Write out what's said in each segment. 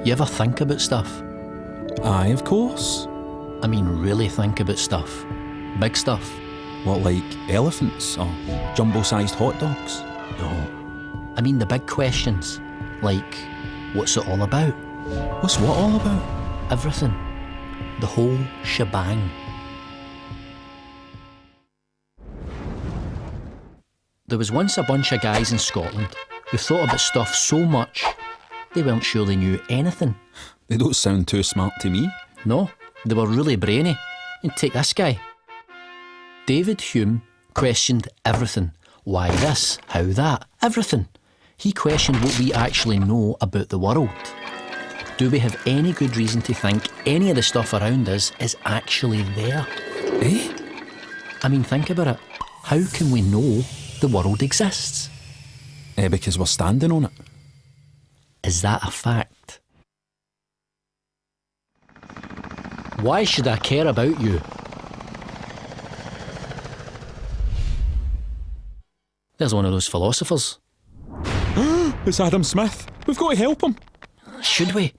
You ever think about stuff? Aye, of course. I mean, really think about stuff. Big stuff. What, like elephants or jumbo-sized hot dogs? No. I mean the big questions. Like, what's it all about? What's what all about? Everything. The whole shebang. There was once a bunch of guys in Scotland who thought about stuff so much they weren't sure they knew anything. They don't sound too smart to me. No, they were really brainy. And take this guy. David Hume questioned everything. Why this? How that? Everything. He questioned what we actually know about the world. Do we have any good reason to think any of the stuff around us is actually there? Eh? I mean, think about it. How can we know the world exists? Because we're standing on it. Is that a fact? Why should I care about you? There's one of those philosophers. It's Adam Smith. We've got to help him. Should we?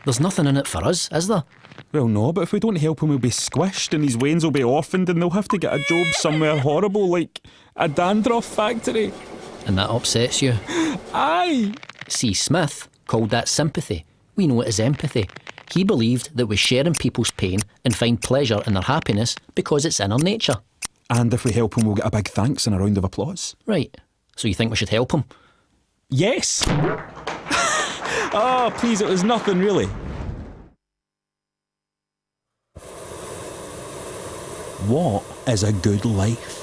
There's nothing in it for us, is there? Well, no, but if we don't help him, he'll be squished and his wains will be orphaned and they'll have to get a job somewhere horrible like a dandruff factory. And that upsets you? Aye. See, Smith called that sympathy. We know it as empathy. He believed that we share in people's pain and find pleasure in their happiness because it's in our nature. And if we help him, we'll get a big thanks and a round of applause. Right. So you think we should help him? Yes! Oh, please, it was nothing really. What is a good life?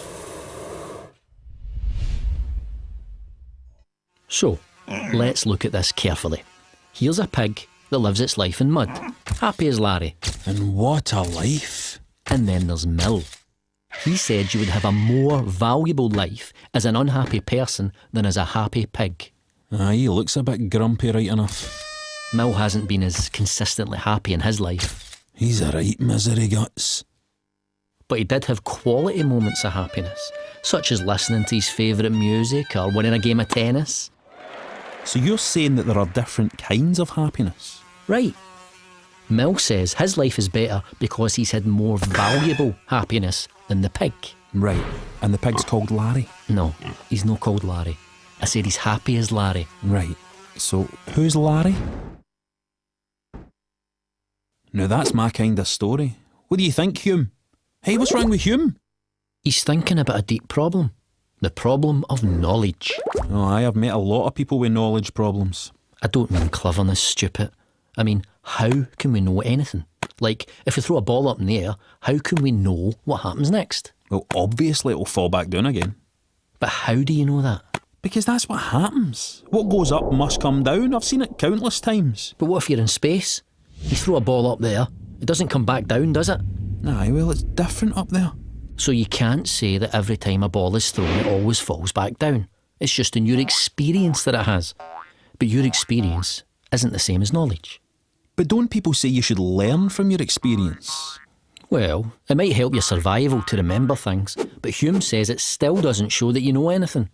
So, let's look at this carefully. Here's a pig that lives its life in mud, happy as Larry. And what a life. And then there's Mill. He said you would have a more valuable life as an unhappy person than as a happy pig. Aye, he looks a bit grumpy right enough. Mill hasn't been as consistently happy in his life. He's a right misery guts. But he did have quality moments of happiness, such as listening to his favourite music or winning a game of tennis. So you're saying that there are different kinds of happiness? Right. Mill says his life is better because he's had more valuable happiness than the pig. Right. And the pig's called Larry? No, he's not called Larry. I said he's happy as Larry. Right. So who's Larry? Now that's my kind of story. What do you think, Hume? Hey, what's wrong with Hume? He's thinking about a deep problem. The problem of knowledge. Oh, I've met a lot of people with knowledge problems. I don't mean cleverness, stupid. I mean, how can we know anything? Like, if we throw a ball up in the air, how can we know what happens next? Well, obviously it'll fall back down again. But how do you know that? Because that's what happens. What goes up must come down. I've seen it countless times. But what if you're in space? You throw a ball up there, it doesn't come back down, does it? Aye, well, it's different up there. So you can't say that every time a ball is thrown, it always falls back down. It's just in your experience that it has. But your experience isn't the same as knowledge. But don't people say you should learn from your experience? Well, it might help your survival to remember things, but Hume says it still doesn't show that you know anything.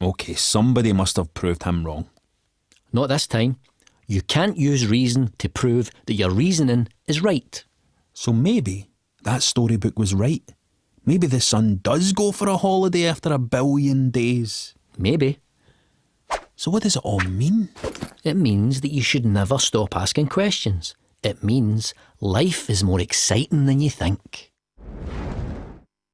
OK, somebody must have proved him wrong. Not this time. You can't use reason to prove that your reasoning is right. So maybe that storybook was right. Maybe the sun does go for a holiday after 1 billion days. Maybe. So what does it all mean? It means that you should never stop asking questions. It means life is more exciting than you think.